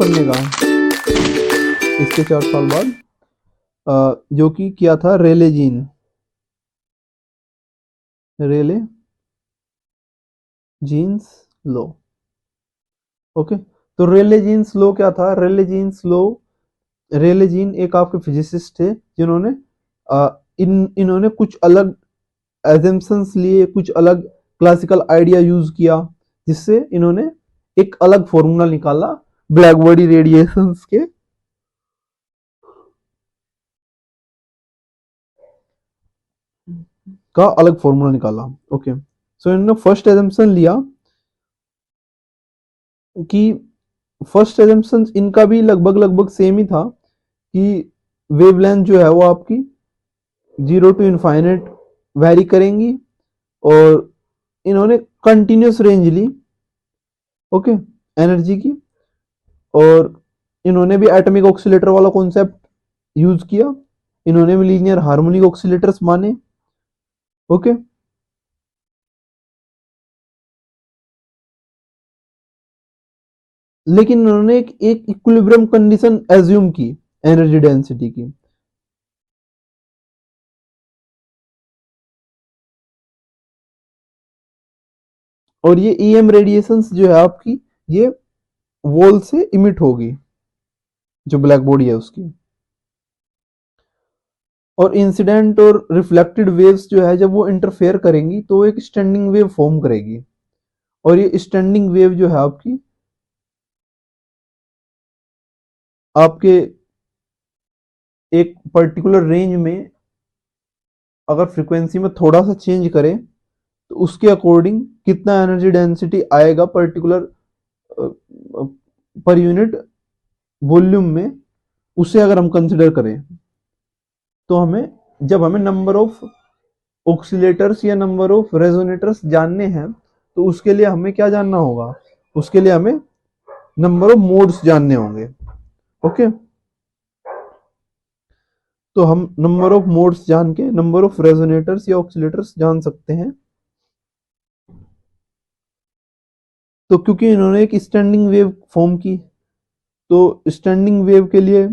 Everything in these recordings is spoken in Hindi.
न्यूटन ने कहा इसके 4 साल बाद, जो कि किया था रेले जीन्स लॉ। ओके, तो रेले जीन्स लॉ क्या था? रेले जीन एक आपके फिजिसिस्ट थे जिन्होंने इन्होंने कुछ अलग एजम्पशंस लिए, कुछ अलग क्लासिकल आइडिया यूज किया, जिससे इन्होंने एक अलग फॉर्मूला निकाला ब्लैक बॉडी रेडिएशंस के। का अलग फॉर्मूला निकाला। ओके, सो इन्होंने फर्स्ट एजम्पशन लिया कि फर्स्ट एजम्पशन इनका भी लगभग लगभग सेम ही था कि वेवलेंथ जो है वो आपकी 0 to इनफाइनाइट वैरी करेंगी, और इन्होंने कंटिन्यूस रेंज ली, ओके, एनर्जी की, और इन्होंने भी एटॉमिक ऑक्सीलेटर वाला कॉन्सेप्ट यूज किया, इन्होंने भी लीनियर हार्मोनिक ऑक्सीलेटर्स माने। ओके, लेकिन उन्होंने एक इक्विलिब्रियम कंडीशन एज्यूम की एनर्जी डेंसिटी की। और ये ईएम रेडिएशंस जो है आपकी, ये वॉल से इमिट होगी, जो ब्लैक बॉडी है उसकी। और इंसिडेंट और रिफ्लेक्टेड वेव्स जो है जब वो इंटरफेयर करेंगी तो एक स्टैंडिंग वेव फॉर्म करेगी, और ये स्टैंडिंग वेव जो है आपकी आपके एक पर्टिकुलर रेंज में अगर फ्रीक्वेंसी में थोड़ा सा चेंज करें तो उसके अकॉर्डिंग कितना एनर्जी डेंसिटी आएगा पर्टिकुलर पर यूनिट वॉल्यूम में, उसे अगर हम कंसिडर करें तो हमें नंबर ऑफ ऑक्सीलेटर्स या नंबर ऑफ रेजोनेटर्स जानने हैं, तो उसके लिए हमें क्या जानना होगा? उसके लिए हमें नंबर ऑफ मोड्स जानने होंगे। ओके, तो हम नंबर ऑफ मोड्स जान के नंबर ऑफ रेजोनेटर्स या ऑक्सीलेटर्स जान सकते हैं। तो क्योंकि इन्होंने एक स्टैंडिंग वेव फॉर्म की, तो स्टैंडिंग वेव के लिए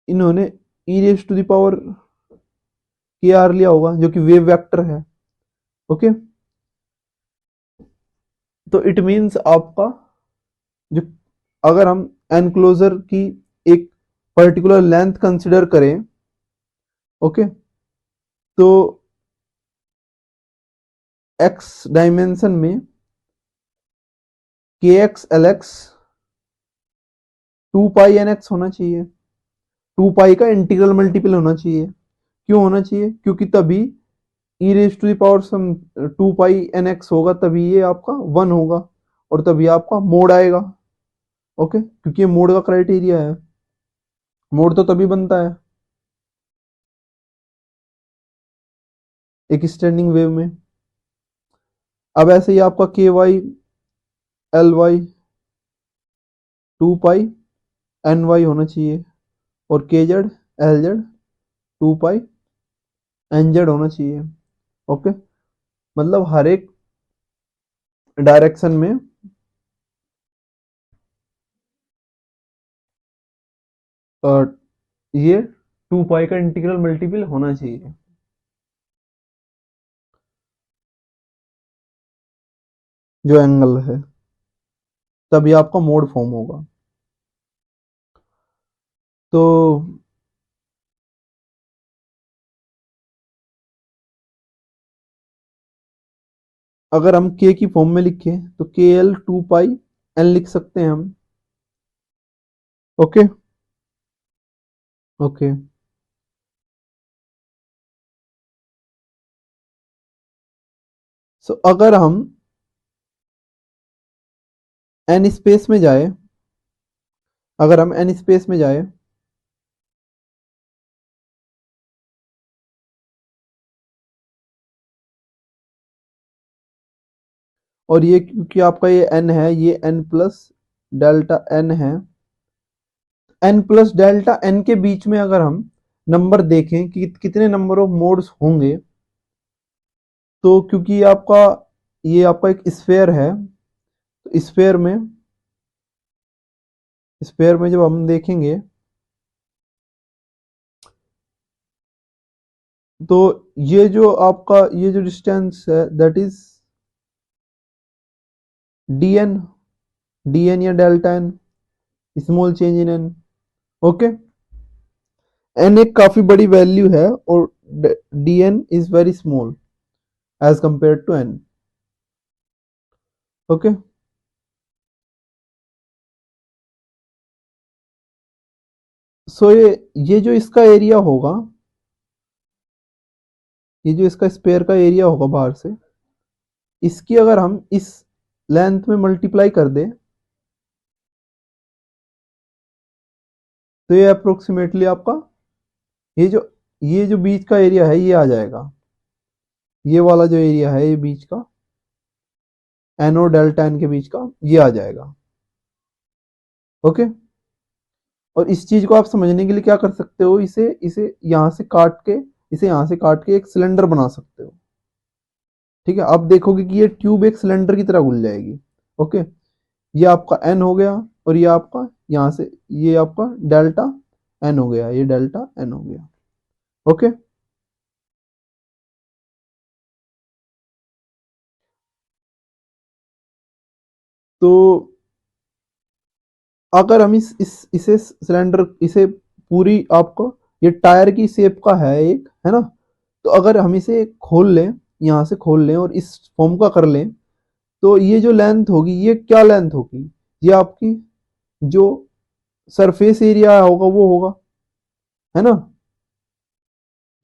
इन्होंने ई रेज टू द पावर के आर लिया होगा, जो कि वेव वेक्टर है। ओके, तो इट मीन्स आपका जो, अगर हम एनक्लोजर की एक पर्टिकुलर लेंथ कंसिडर करें, ओके, तो एक्स डायमेंशन में के x L x 2 pi n x होना चाहिए, 2 पाई का इंटीग्रल मल्टीपल होना चाहिए। क्यों होना चाहिए? क्योंकि तभी e raise to the power some 2 pi n x होगा, तभी ये आपका 1 होगा, और तभी आपका मोड आएगा। ओके, क्योंकि ये मोड का क्राइटेरिया है, मोड तो तभी बनता है एक स्टैंडिंग वेव में। अब ऐसे ही आपका के Y L Y 2 pi N Y होना चाहिए, और के Z L Z 2 pi N Z होना चाहिए। ओके, मतलब हर एक डायरेक्शन में ये 2 पाई का इंटीग्रल मल्टीपल होना चाहिए, जो एंगल है, तभी आपका मोड फॉर्म होगा। तो अगर हम के की फॉर्म में लिखें तो के एल 2 पाई एन लिख सकते हैं हम। ओके, ओके, सो अगर हम एन स्पेस में जाए, अगर हम एन स्पेस में जाए और ये क्योंकि आपका ये एन है, ये एन प्लस डेल्टा एन है, एन प्लस डेल्टा एन के बीच में अगर हम नंबर देखें कि कितने नंबर ऑफ मोड्स होंगे, तो क्योंकि ये आपका एक स्फेयर है, तो स्फेयर में स्पेयर में जब हम देखेंगे तो ये जो आपका ये जो डिस्टेंस है दैट इज dn, dn या delta n, small change in n. Okay, n एक काफी बड़ी वैल्यू है और dn is very small as compare to n. Okay, so ये जो इसका एरिया होगा, ये जो इसका स्पेयर का एरिया होगा बाहर से, इसकी अगर हम इस लेंथ में मल्टीप्लाई कर दें तो ये अप्रोक्सीमेटली आपका ये जो बीच का एरिया है ये आ जाएगा। ये वाला जो एरिया है ये बीच का एन और डेल्टा एन के बीच का ये आ जाएगा। ओके, और इस चीज को आप समझने के लिए क्या कर सकते हो, इसे इसे यहां से काट के इसे यहां से काट के एक सिलेंडर बना सकते हो। ठीक है, आप देखोगे कि ये ट्यूब एक सिलेंडर की तरह घुल जाएगी। ओके, ये आपका एन हो गया और ये आपका यहां से ये आपका डेल्टा एन हो गया, ये डेल्टा एन हो गया। ओके, तो अगर हम इसे सिलेंडर इसे पूरी आपको ये टायर की शेप का है एक, है ना, तो अगर हम इसे खोल लें, यहाँ से खोल लें और इस फॉर्म का कर लें तो ये जो लेंथ होगी ये क्या लेंथ होगी, ये आपकी जो सरफेस एरिया होगा वो होगा, है ना,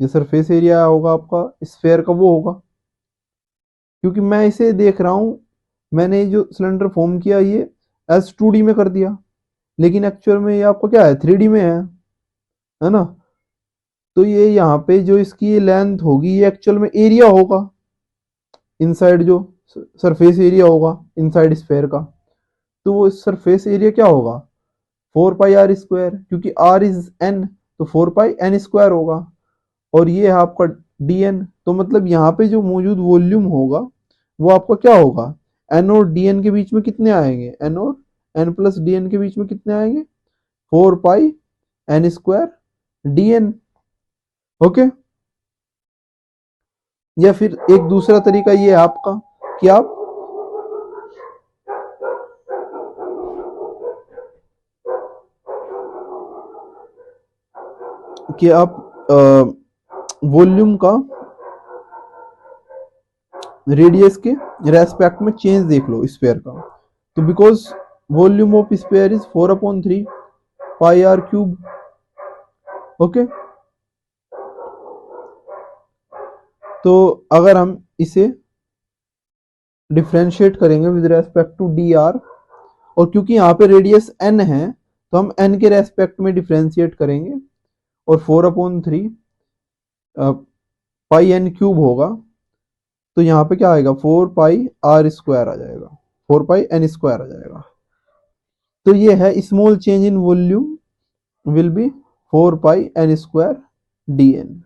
ये सरफेस एरिया होगा आपका स्फेयर का वो होगा। क्योंकि मैं इसे देख रहा हूँ, मैंने जो सिलेंडर फॉर्म किया ये S2D में कर दिया, लेकिन एक्चुअल में ये आपको क्या है 3D में है ना। तो ये यहाँ पे जो इसकी लेंथ होगी ये एक्चुअल में एरिया होगा, इनसाइड जो सरफेस एरिया होगा इनसाइड स्फेयर का, तो वो सरफेस एरिया क्या होगा 4 पाई r स्क्वायर, क्योंकि r इज n तो 4 पाई n स्क्वायर होगा। और ये है आपका dn, तो मतलब यहाँ पे जो मौजूद वॉल्यूम होगा वो आपका क्या होगा, n और dn के बीच में कितने आएंगे, n और n प्लस dn के बीच में कितने आएंगे 4 pi n square dn। Okay, या फिर एक दूसरा तरीका ये है आपका कि आप वॉल्यूम का रेडियस के रेस्पेक्ट में चेंज देख लो स्फीयर का। तो because volume of sphere is 4/3 pi r cube. Okay, तो अगर हम इसे डिफ्रेंशिएट करेंगे with respect to d r, और क्योंकि यहाँ पे रेडियस एन है तो हम एन के रेस्पेक्ट में डिफ्रेंशिएट करेंगे, और 4/3 पाई एन क्यूब होगा, तो यहाँ पे क्या आएगा 4 पाई r स्क्वायर आ जाएगा, 4 पाई n स्क्वायर आ जाएगा। तो ये है small change in volume will be 4 pi n square dn।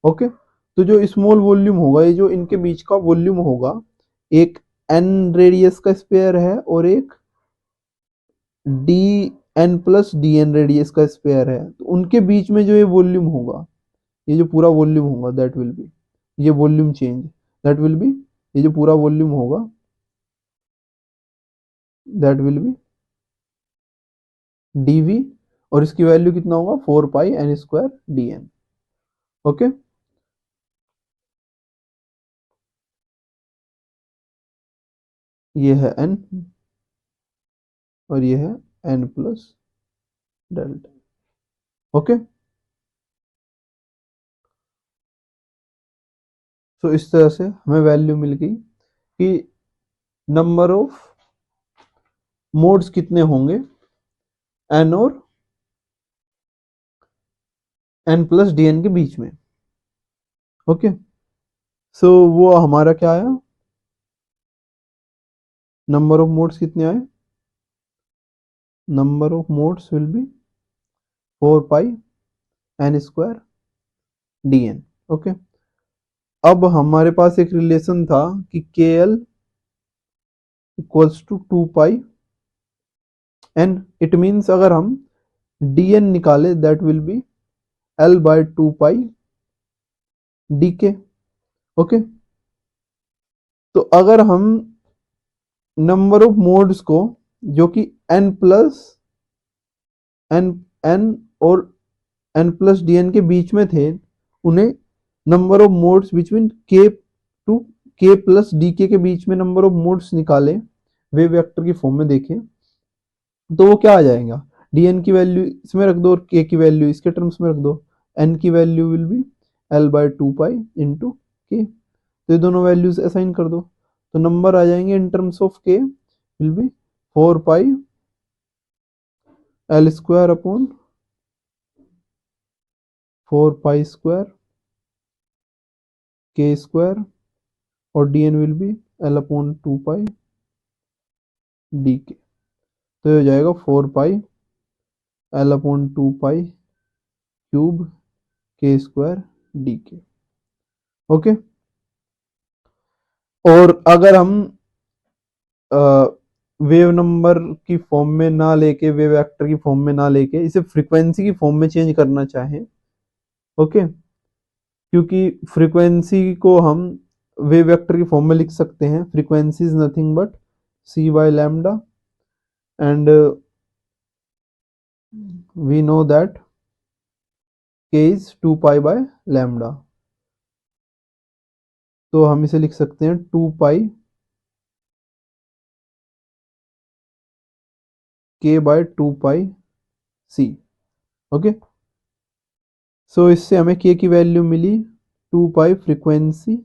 Okay, तो जो स्मॉल वॉल्यूम होगा, ये जो इनके बीच का वॉल्यूम होगा, एक n रेडियस का स्पेयर है और एक d n plus d n radius का स्पेयर है, तो उनके बीच में जो ये वॉल्यूम होगा, ये जो पूरा वॉल्यूम होगा दैट विल बी, ये volume change that will B, ये जो पूरा वॉल्यूम होगा दैट विल बी dv, और इसकी वैल्यू कितना होगा 4 pi n square dn। Okay, ये है n और ये है n प्लस डेल्टा। ओके, तो इस तरह से हमें वैल्यू मिल गई कि नंबर ऑफ मोड्स कितने होंगे n और n प्लस dn के बीच में। ओके, सो वो हमारा क्या आया, नंबर ऑफ मोड्स कितने आए, number of modes will be 4 pi n square dn। Okay, अब हमारे पास एक रिलेशन था कि k l equals to 2 pi n, it means अगर हम dn निकाले that will be l by 2 pi dk। Okay, तो अगर हम नंबर ऑफ मोड्स को जो कि n प्लस n और n प्लस dn के बीच में थे, उन्हें number of modes between k to k plus dk के बीच में नंबर ऑफ मोड्स निकाले, वेव वेक्टर की फॉर्म में देखें, तो वो क्या आ जाएगा, dn की वैल्यू इसमें रख दो और k की वैल्यू इसके टर्म्स में रख दो, n की value will be l by 2 pi into k। तो ये दोनों वैल्यूज असाइन कर दो, तो नंबर आ जाएंगे in terms of k will be 4 pi l square upon 4 pi square k square और dn will be l upon 2 pi dk। तो ये हो जाएगा 4 पाई l अपॉन 2 पाई cube k square dk। Okay, और अगर हम वेव नंबर की फॉर्म में ना लेके, वेव वेक्टर की फॉर्म में ना लेके, इसे फ्रीक्वेंसी की फॉर्म में चेंज करना चाहें, ओके, क्योंकि फ्रीक्वेंसी को हम वेव वेक्टर की फॉर्म में लिख सकते हैं, frequency is nothing but c by lambda and we know that k is 2 pi by lambda. तो हम इसे लिख सकते हैं 2 pi k by 2 pi c। Okay, so इससे हमें k की वैल्यू मिली 2 pi frequency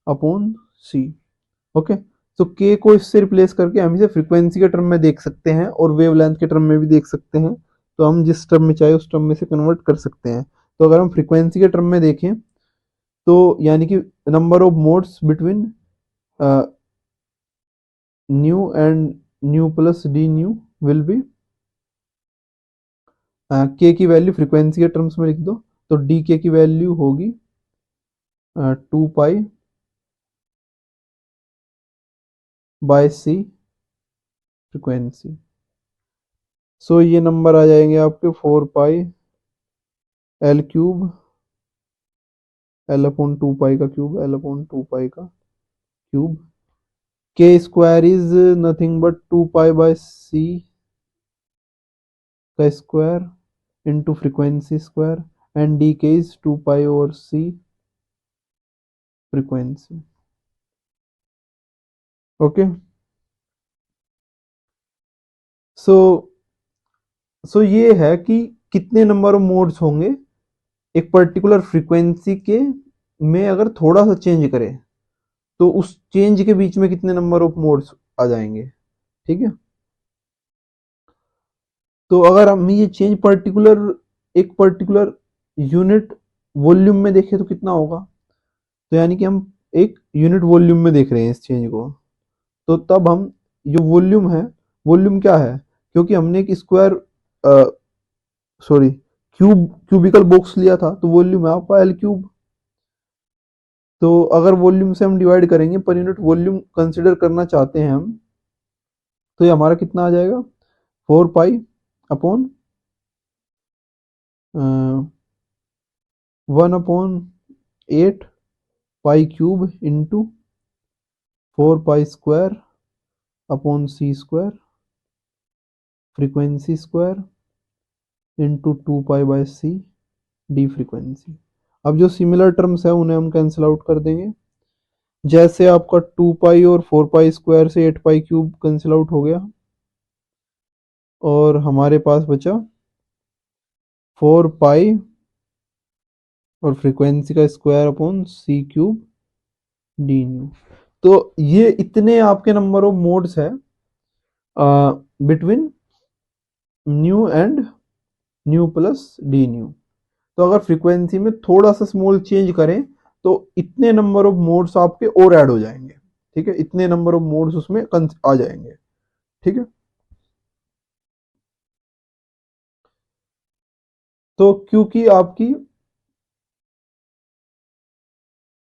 upon c। Okay, तो k को इससे रिप्लेस करके हम इसे फ्रीक्वेंसी के टर्म में देख सकते हैं और वेवलेंथ के टर्म में भी देख सकते हैं, तो हम जिस टर्म में चाहे उस टर्म में से कन्वर्ट कर सकते हैं। तो अगर हम फ्रीक्वेंसी के टर्म में देखें तो यानी कि number of modes between new and new plus D new will be, k की वैल्यू फ्रीक्वेंसी के टर्म्स में लिख दो, तो डी के की वैल्यू होगी 2 पाई बाय सी फ्रीक्वेंसी। सो ये नंबर आ जाएंगे आपके 4 pi l cube, l upon 2 pi का क्यूब, एल अपॉन 2 पाई का cube, k square is nothing but 2 pi by c का square into frequency square and d k is 2 pi over c frequency. Okay, so ये है कि कितने नंबर ऑफ मोड्स होंगे एक पर्टिकुलर फ्रीक्वेंसी के में, अगर थोड़ा सा चेंज करें तो उस चेंज के बीच में कितने नंबर ऑफ मोड्स आ जाएंगे। ठीक है, तो अगर हम ये चेंज पर्टिकुलर, एक पर्टिकुलर यूनिट वॉल्यूम में देखें तो कितना होगा, तो यानी कि हम एक यूनिट वॉल्यूम में देख रहे हैं इस चेंज को, तो तब हम जो वॉल्यूम है, वॉल्यूम क्या है, क्योंकि हमने एक स्क्वायर सॉरी क्यूबिकल बॉक्स लिया था, तो वॉल्यूम है आपका एल क्यूब। तो अगर वॉल्यूम से हम डिवाइड करेंगे, पर यूनिट वॉल्यूम कंसिडर करना चाहते हैं हम, तो ये हमारा कितना आ जाएगा 4 pi upon 1/8 pi cube into 4 pi square upon c square frequency square into 2 pi by c d frequency. अब जो सिमिलर टर्म्स है उन्हें हम कैंसिल आउट कर देंगे, जैसे आपका 2 पाई और 4 पाई स्क्वायर से 8 पाई क्यूब कैंसिल आउट हो गया, और हमारे पास बचा 4 पाई और फ्रीक्वेंसी का square upon c cube D new. तो ये इतने आपके नंबर ऑफ मोड्स है between new and new plus D new. तो अगर फ्रीक्वेंसी में थोड़ा सा स्मॉल चेंज करें तो इतने नंबर ऑफ मोड्स आपके और ऐड हो जाएंगे। ठीक है, इतने नंबर ऑफ मोड्स उसमें आ जाएंगे। ठीक है, तो क्योंकि आपकी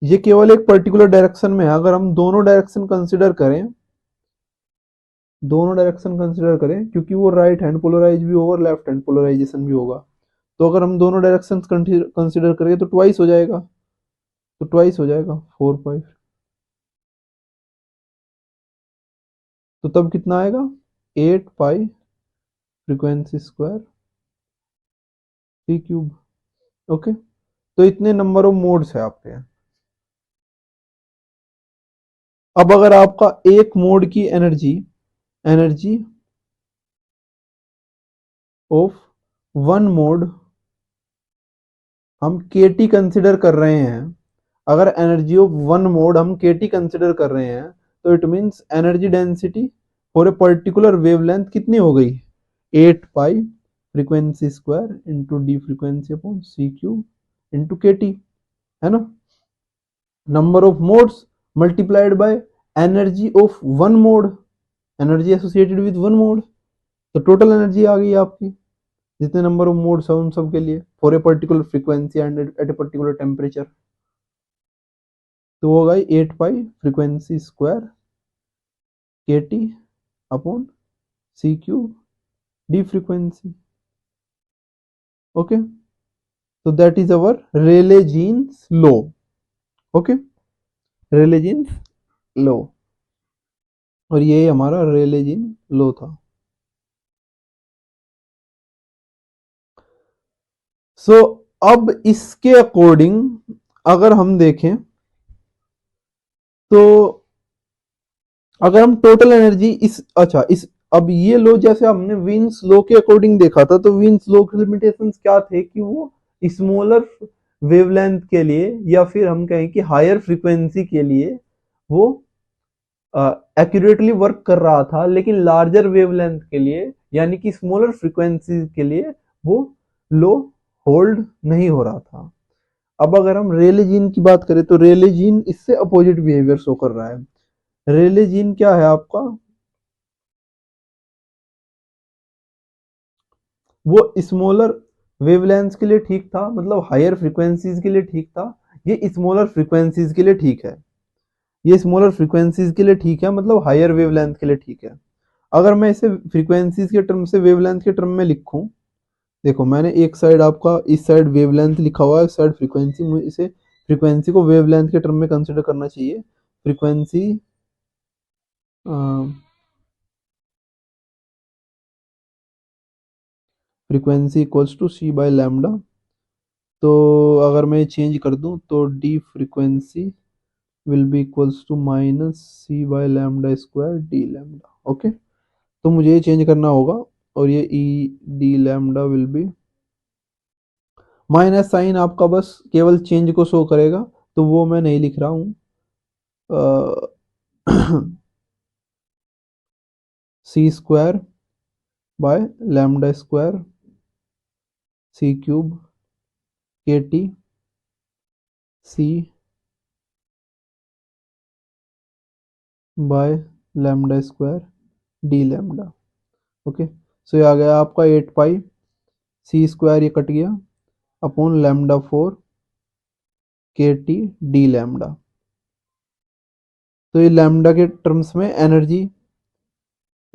ये केवल एक पर्टिकुलर डायरेक्शन में है, अगर हम दोनों डायरेक्शन कंसिडर करें दोनों डायरेक्शन कंसिडर करें, क्योंकि वो राइट हैंड पोलराइज भी होगा, लेफ्ट हैंड पोलराइजेशन भी होगा। तो अगर हम दोनों डायरेक्शन कंसिडर करें तो ट्वाइस हो जाएगा, तो ट्वाइस हो जाएगा 4 पाई। तो तब कितना आएगा, 8 pi frequency square c cube. Okay, तो इतने नंबर ऑफ मोड्स है आपके। अब अगर आपका एक मोड की energy energy of one mode हम केटी कंसिडर कर रहे हैं, अगर एनर्जी ऑफ वन मोड हम केटी कंसिडर कर रहे हैं, तो it means energy density for a particular wavelength कितनी हो गई, 8 pi frequency square into d frequency upon c cube into k T, है ना। Number of modes multiplied by energy of one mode, energy associated with one mode, तो टोटल एनर्जी आ गई आपकी जितने नंबर ऑफ मोड्स है उन सब के लिए for a particular frequency and at a particular temperature. तो होगा 8 pi frequency square k T upon c cube d frequency. Okay, तो that is our Rayleigh Jeans law. Okay, Rayleigh Jeans law, और ये हमारा रेले जीन लॉ था। सो अब इसके अकॉर्डिंग अगर हम देखें तो अगर हम टोटल एनर्जी इस अब ये लो जैसे हमने विन्स लो के अकॉर्डिंग देखा था, तो विन्स लो के लिमिटेशंस क्या थे कि वो स्मॉलर वेवलेंथ के लिए या फिर हम कहें कि हायर फ्रीक्वेंसी के लिए वो एक्यूरेटली वर्क कर रहा था, लेकिन लार्जर वेवलेंथ के लिए यानी कि स्मॉलर फ्रीक्वेंसी के लिए वो लो होल्ड नहीं हो रहा था। अब अगर हम रेले जीन की बात करें तो रेले जीन इससे अपोजिट बिहेवियर शो कर रहा है। रेले जीन क्या है आपका, वो स्मॉलर वेवलेंथ के लिए ठीक था, मतलब हायर फ्रीक्वेंसीज के लिए ठीक था, ये स्मॉलर फ्रीक्वेंसीज के लिए ठीक है, ये स्मॉलर फ्रीक्वेंसीज के लिए ठीक है, मतलब हायर वेवलेंथ के लिए ठीक है। अगर मैं इसे फ्रीक्वेंसीज के टर्म से वेवलेंथ के टर्म में लिखूं, देखो मैंने एक साइड आपका इस साइड वेवलेंथ लिखा हुआ है, इस साइड फ्रीक्वेंसी, मुझे इसे फ्रीक्वेंसी को वेवलेंथ के टर्म में कंसिडर करना चाहिए। Frequency frequency equals to c by lambda, तो अगर मैं चेंज कर दूं तो d frequency will be equals to minus c by lambda square d lambda. Okay, तो मुझे ये चेंज करना होगा, और ये E d lambda will be minus sign आपका बस केवल चेंज को शो करेगा, तो वो मैं नहीं लिख रहा हूँ। C square by lambda square c cube k T c by lambda square d lambda. Okay, so ये आ गया आपका 8 पाई सी स्क्वायर, ये कट गया, upon lambda 4 k T D lambda. तो ये लैम्डा के टर्म्स में एनर्जी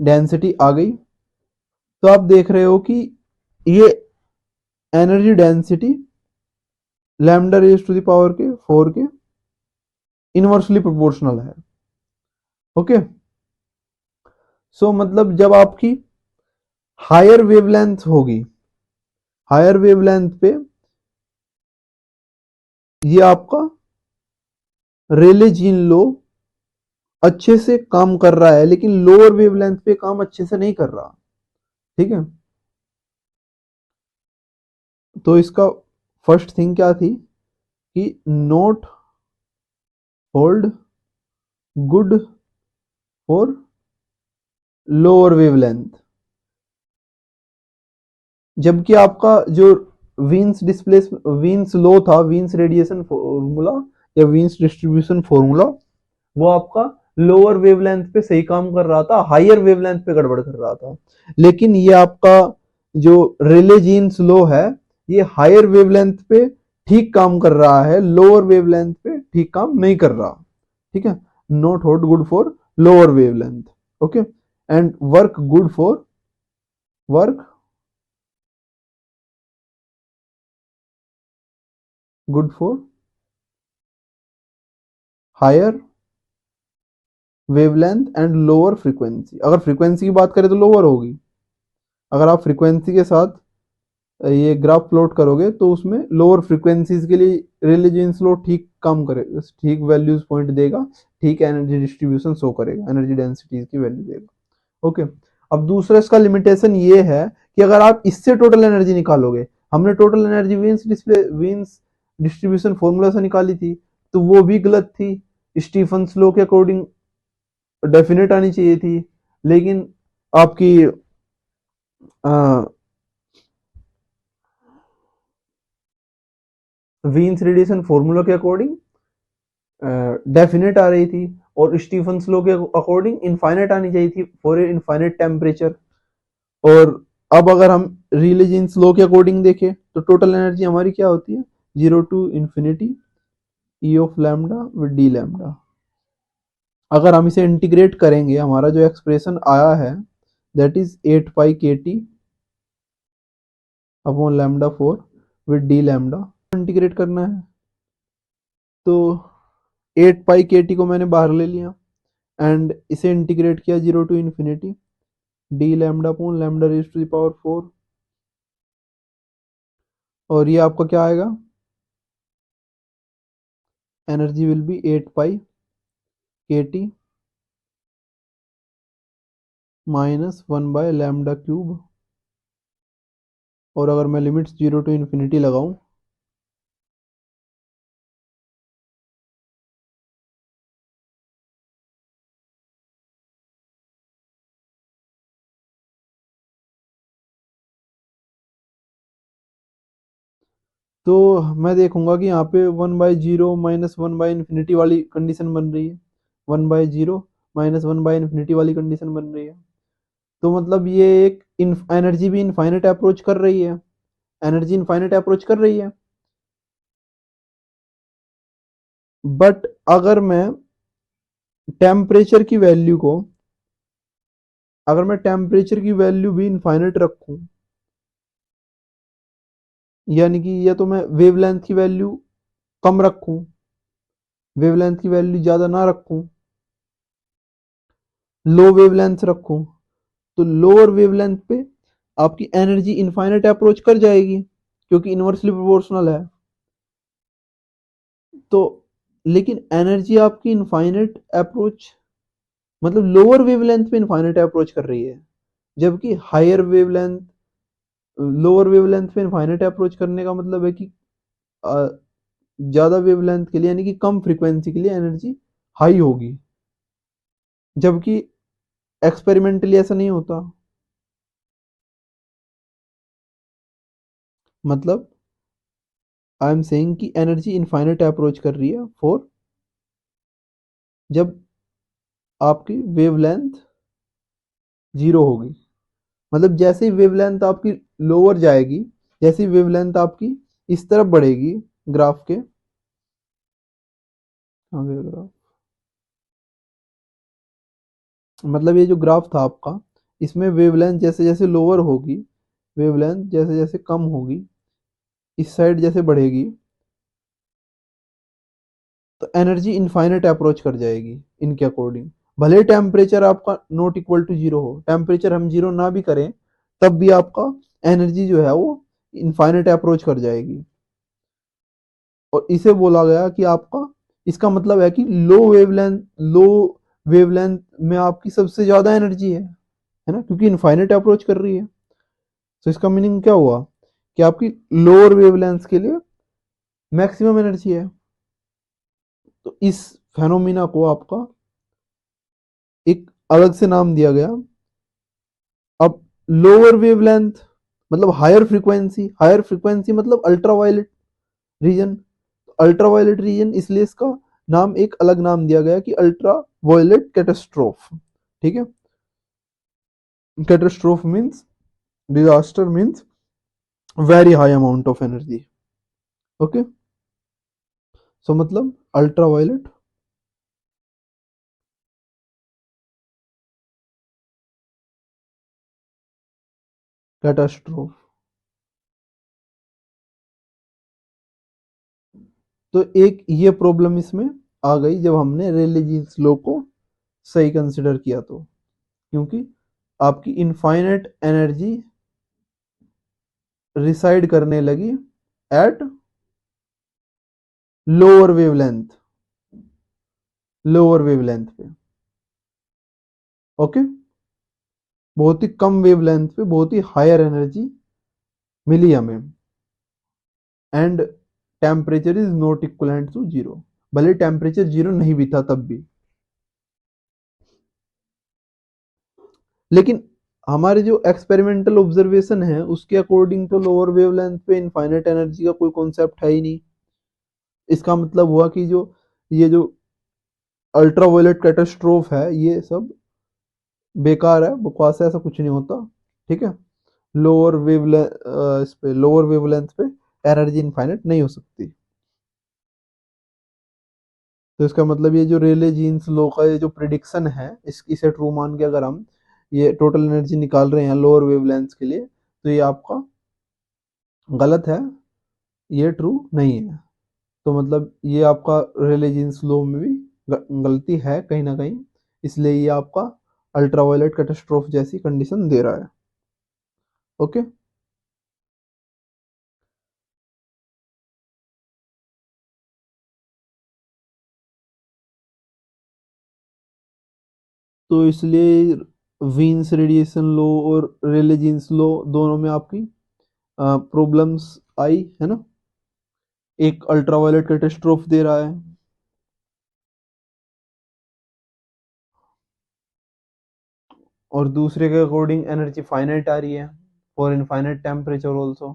डेंसिटी आ गई। तो आप देख रहे हो कि ये energy density lambda raise to the power के 4 के इनवर्सली प्रोपोर्शनल है। ओके, सो मतलब जब आपकी हायर वेवलेंथ होगी, हायर वेवलेंथ पे ये आपका रेले जीन लो अच्छे से काम कर रहा है, लेकिन लोअर वेवलेंथ पे काम अच्छे से नहीं कर रहा। ठीक है, तो इसका फर्स्ट थिंग क्या थी कि note hold good for lower wavelength, जबकि आपका जो वीन्स लो था, वीन्स रेडिएशन फॉर्मूला या वीन्स डिस्ट्रीब्यूशन फॉर्मूला, वो आपका लोअर वेवलेंथ पे सही काम कर रहा था, हायर वेवलेंथ पे गड़बड़ कर रहा था। लेकिन ये आपका जो रेले जीन्स लो है, ये हायर वेवलेंथ पे ठीक काम कर रहा है, लोअर वेवलेंथ पे ठीक काम नहीं कर रहा। ठीक है, not hold good for lower wavelength. Okay, and work good for higher wavelength and lower frequency. अगर फ्रीक्वेंसी की बात करें तो लोअर होगी। अगर आप फ्रीक्वेंसी के साथ ये ग्राफ प्लॉट करोगे तो उसमें लोअर फ्रीक्वेंसीज के लिए रिलीजियन स्लो ठीक काम करेगा, ठीक वैल्यूज पॉइंट देगा, ठीक एनर्जी डिस्ट्रीब्यूशन शो करेगा, एनर्जी डेंसिटीज की वैल्यू देगा। ओके, अब दूसरा इसका लिमिटेशन ये है कि अगर आप इससे टोटल एनर्जी निकालोगे, हमने total energy Wien's distribution formula से निकाली थी, तो वो भी गलत थी। स्टीफन लॉ के अकॉर्डिंग डेफिनेट आनी चाहिए थी, लेकिन आपकी वीन्स रेडिएशन फॉर्मूला के अकॉर्डिंग डेफिनेट आ रही थी, और स्टीफन लॉ के अकॉर्डिंग इनफाइनाइट आनी चाहिए थी फॉर ए इनफाइनाइट टेम्परेचर। और अब अगर हम रिलीजियंस लॉ के अकॉर्डिंग देखें तो टोटल एनर्जी हमारी क्या होती है, 0 to infinity E of lambda with d lambda. अगर हम इसे इंटीग्रेट करेंगे, हमारा जो एक्सप्रेशन आया है दैट इज 8 पाई के T upon lambda 4 with d lambda. Integrate करना है तो 8 पाई के टी को मैंने बाहर ले लिया एंड इसे इंटीग्रेट किया 0 to infinity d lambda upon lambda raise to the power 4, और ये आपका क्या आएगा, एनर्जी विल बी 8 पाई के T minus 1 by lambda cube. और अगर मैं लिमिट्स 0 टू इंफिनिटी लगाऊं तो मैं देखूंगा कि यहाँ पे 1/0 माइनस 1/इंफिनिटी वाली कंडीशन बन रही है, 1/0 माइनस 1/इंफिनिटी वाली कंडीशन बन रही है। तो मतलब ये एक एनर्जी भी इनफाइनाइट अप्रोच कर रही है, एनर्जी इनफाइनाइट अप्रोच कर रही है। बट अगर मैं टेम्परेचर की वैल्यू को, अगर मैं टेम्परेचर की वैल्यू भी इनफाइनाइट रखूं, यानी कि या तो मैं वेवलेंथ की वैल्यू कम रखूं, वेवलेंथ की वैल्यू ज्यादा ना रखूं, लो वेवलेंथ रखूं, तो लोअर वेवलेंथ पे आपकी एनर्जी इनफाइनाइट अप्रोच कर जाएगी क्योंकि इनवर्सली प्रोपोर्शनल है। तो लेकिन एनर्जी आपकी इनफाइनाइट अप्रोच मतलब लोअर वेवलेंथ पे इनफाइनाइट अप्रोच कर रही है, जबकि हायर वेवलेंथ लोअर वेवलेंथ पे इनफाइनाइट अप्रोच करने का मतलब है कि ज्यादा वेवलेंथ के लिए यानी कि कम फ्रीक्वेंसी के लिए एनर्जी हाई होगी, जबकि एक्सपेरिमेंटली ऐसा नहीं होता। मतलब आई एम सेइंग कि एनर्जी इनफाइनाइट अप्रोच कर रही है फॉर जब आपकी वेवलेंथ जीरो होगी। मतलब जैसे ही वेवलेंथ आपकी लोअर जाएगी, जैसी वेवलेंथ आपकी इस तरफ बढ़ेगी ग्राफ के, आगे ग्राफ, मतलब ये जो ग्राफ था आपका, इसमें वेवलेंथ जैसे जैसे लोअर होगी, वेवलेंथ जैसे जैसे कम होगी, इस साइड जैसे बढ़ेगी, तो एनर्जी इनफाइनाइट अप्रोच कर जाएगी इनके अकॉर्डिंग। भले टेम्परेचर आपका नॉट इक्वल टू जीरो हो, टेम्परेचर हम जीरो ना भी करें तब भी आपका एनर्जी जो है वो इनफाइनाइट अप्रोच कर जाएगी। और इसे बोला गया कि आपका, इसका मतलब है कि लो वेवलेंथ में आपकी सबसे ज्यादा एनर्जी है ना, क्योंकि इनफाइनाइट अप्रोच कर रही है। तो इसका मीनिंग क्या हुआ कि आपकी लोअर वेवलेंथ के लिए मैक्सिमम एनर्जी है। तो इस फेनोमिना को आपका एक अलग से नाम दिया गया। अब लोअर वेवलेंथ मतलब हायर फ्रीक्वेंसी मतलब अल्ट्रावायलेट रीजन, अल्ट्रावायलेट रीजन इसलिए इसका नाम एक अलग नाम दिया गया कि अल्ट्रा वायलेट कैटास्ट्रोफ। ठीक है, catastrophe means disaster means very high amount of energy. Okay, so मतलब अल्ट्रावायलेट कैटास्ट्रोफ। तो एक ये प्रॉब्लम इसमें आ गई जब हमने रेले जीन्स लॉ को सही कंसिडर किया, तो क्योंकि आपकी इनफाइनाइट एनर्जी रिसाइड करने लगी at lower wavelength, lower wavelength पे। ओके, बहुत ही कम वेवलेंथ पे बहुत ही हायर एनर्जी मिली हमें, and temperature is not equivalent to zero. भले टेम्परेचर जीरो नहीं भी था तब भी, लेकिन हमारे जो एक्सपेरिमेंटल ऑब्जर्वेशन है उसके अकॉर्डिंग तो लोअर वेवलेंथ पे इनफाइनाइट एनर्जी का कोई कॉन्सेप्ट है ही नहीं। इसका मतलब हुआ कि जो ये जो अल्ट्रावायलेट कैटास्ट्रोफ है ये सब बेकार है, बकवास है, ऐसा कुछ नहीं होता। ठीक है, लोअर वेवलेंथ इस पे लोअर वेवलेंथ पे एनर्जी इनफाइनाइट नहीं हो सकती। तो इसका मतलब ये जो रेले जीन्स लॉ का ये जो प्रिडिक्शन है इसे ट्रू मान के अगर हम ये टोटल एनर्जी निकाल रहे हैं लोअर वेवलेंथ के लिए, तो ये आपका गलत है, ये ट्रू नहीं है। तो मतलब ये आपका रेले जीन्स लॉ में भी गलती है कहीं ना कहीं, इसलिए ये आपका अल्ट्रावायलेट कैटास्ट्रोफ जैसी कंडीशन दे रहा है। ओके, तो इसलिए वीन्स रेडिएशन लो और रेले जीन्स लो दोनों में आपकी प्रॉब्लम्स आई है ना। एक अल्ट्रावायलेट कैटास्ट्रोफ दे रहा है और दूसरे के अकॉर्डिंग एनर्जी फाइनाइट आ रही है फॉर इनफाइनाइट टेम्परेचर ऑल्सो।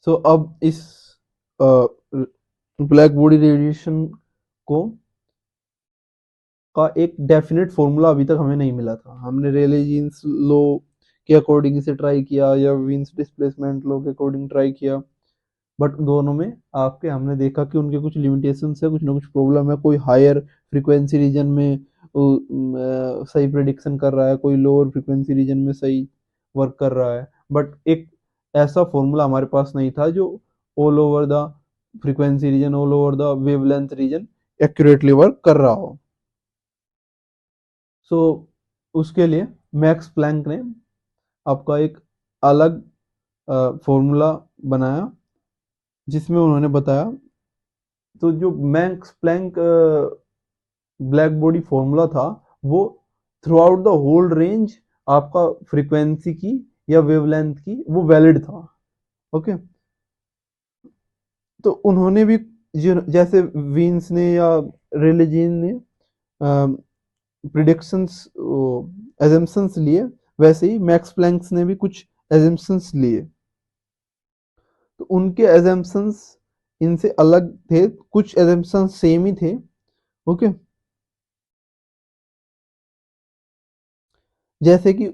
सो अब इस ब्लैक बॉडी रेडिएशन को का एक डेफिनेट फॉर्मूला अभी तक हमें नहीं मिला था। हमने रेले जीन्स लॉ के अकॉर्डिंग इसे ट्राई किया या वीन्स डिस्प्लेसमेंट लॉ के अकॉर्डिंग ट्राई किया, बट दोनों में आपके हमने देखा कि उनके कुछ लिमिटेशंस है, कुछ ना कुछ प्रॉब्लम है। कोई हायर फ्रीक्वेंसी रीजन में सही प्रिडिक्शन कर रहा है, कोई लोअर फ्रीक्वेंसी रीजन में सही वर्क कर रहा है, बट एक ऐसा फॉर्मूला हमारे पास नहीं था जो all over the frequency region, all over the wavelength region accurately work कर रहा हो। सो उसके लिए मैक्स प्लैंक ने आपका एक अलग फॉर्मूला बनाया जिसमें उन्होंने बताया, तो जो Max Planck black body formula था वो throughout the whole range आपका फ्रीक्वेंसी की या वेवलेंथ की वो वैलिड था। ओके, तो उन्होंने भी जैसे वीन्स ने या रेलेजीन ने प्रिडिक्शंस एजम्पशंस लिए, वैसे ही मैक्स प्लैंक्स ने भी कुछ एजम्पशंस लिए। तो उनके एजम्पशंस इनसे अलग थे, कुछ एजम्पशंस सेम ही थे। ओके, जैसे कि